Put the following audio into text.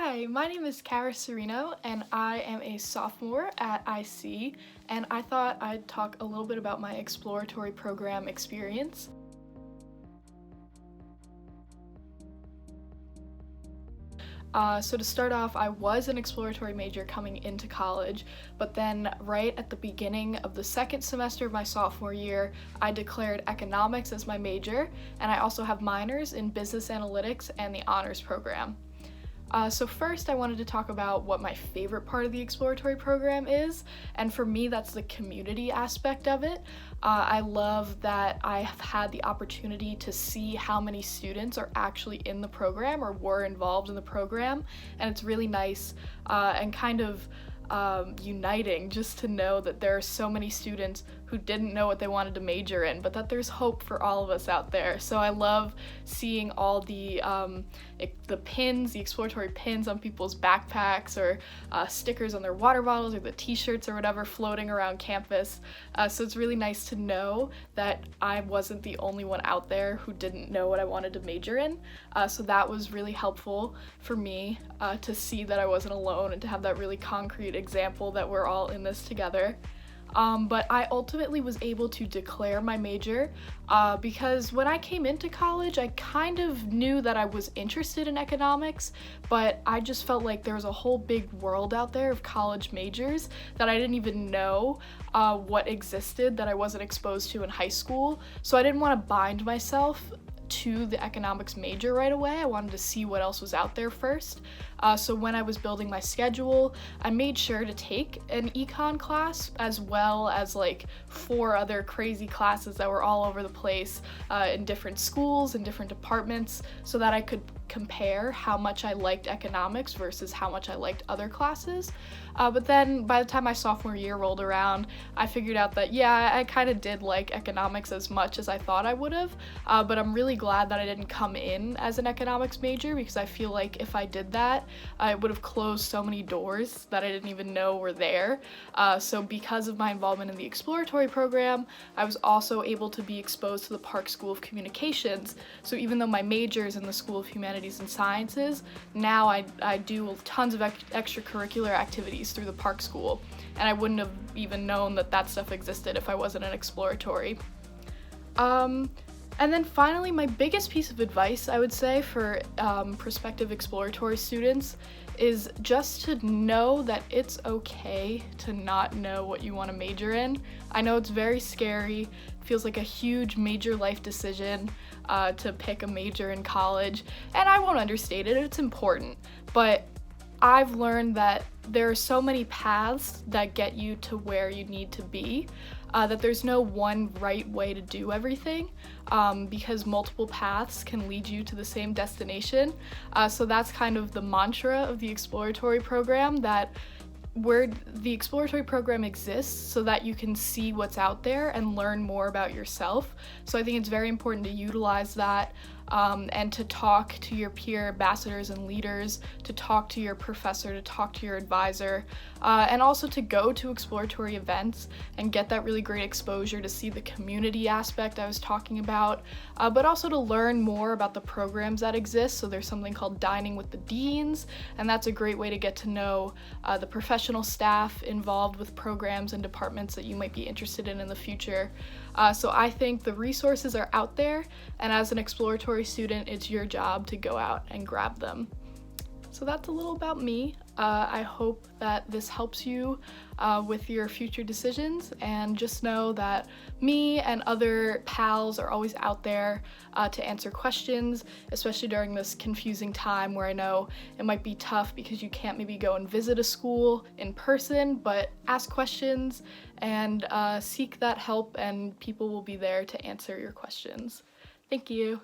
Hi, my name is Cara Cirino, and I am a sophomore at IC, and I thought I'd talk a little bit about my exploratory program experience. So to start off, I was an exploratory major coming into college, but then right at the beginning of the second semester of my sophomore year, I declared economics as my major, and I also have minors in business analytics and the honors program. So first I wanted to talk about what my favorite part of the exploratory program is, and for me that's the community aspect of it. I love that I have had the opportunity to see how many students are actually in the program or were involved in the program, and it's really nice and kind of uniting just to know that there are so many students who didn't know what they wanted to major in, but that there's hope for all of us out there. So I love seeing all the pins, the exploratory pins on people's backpacks, or stickers on their water bottles, or the t-shirts or whatever floating around campus. So it's really nice to know that I wasn't the only one out there who didn't know what I wanted to major in. So that was really helpful for me to see that I wasn't alone and to have that really concrete example that we're all in this together. But I ultimately was able to declare my major because when I came into college, I kind of knew that I was interested in economics, but I just felt like there was a whole big world out there of college majors that I didn't even know what existed, that I wasn't exposed to in high school. So I didn't want to bind myself to the economics major right away. I wanted to see what else was out there first. So when I was building my schedule, I made sure to take an econ class as well as like 4 other crazy classes that were all over the place in different schools and different departments so that I could compare how much I liked economics versus how much I liked other classes. But then by the time my sophomore year rolled around, I figured out that yeah, I kind of did like economics as much as I thought I would have, but I'm really glad that I didn't come in as an economics major because I feel like if I did that, it would have closed so many doors that I didn't even know were there. So because of my involvement in the exploratory program, I was also able to be exposed to the Park School of Communications. So even though my major is in the School of Humanities and Sciences, now I do tons of extracurricular activities through the Park School, and I wouldn't have even known that that stuff existed if I wasn't an exploratory. And then finally, my biggest piece of advice I would say for prospective exploratory students is just to know that it's okay to not know what you want to major in. I know it's very scary, it feels like a huge major life decision to pick a major in college, and I won't understate it, it's important, but I've learned that there are so many paths that get you to where you need to be, that there's no one right way to do everything, because multiple paths can lead you to the same destination. So that's kind of the mantra of the exploratory program, that where the exploratory program exists so that you can see what's out there and learn more about yourself. So I think it's very important to utilize that and to talk to your peer ambassadors and leaders, to talk to your professor, to talk to your advisor, and also to go to exploratory events and get that really great exposure to see the community aspect I was talking about, but also to learn more about the programs that exist. So there's something called Dining with the Deans, and that's a great way to get to know the professional staff involved with programs and departments that you might be interested in the future. So I think the resources are out there, and as an exploratory student, it's your job to go out and grab them. So that's a little about me. I hope that this helps you with your future decisions, and just know that me and other pals are always out there to answer questions, especially during this confusing time where I know it might be tough because you can't maybe go and visit a school in person, but ask questions and seek that help, and people will be there to answer your questions. Thank you.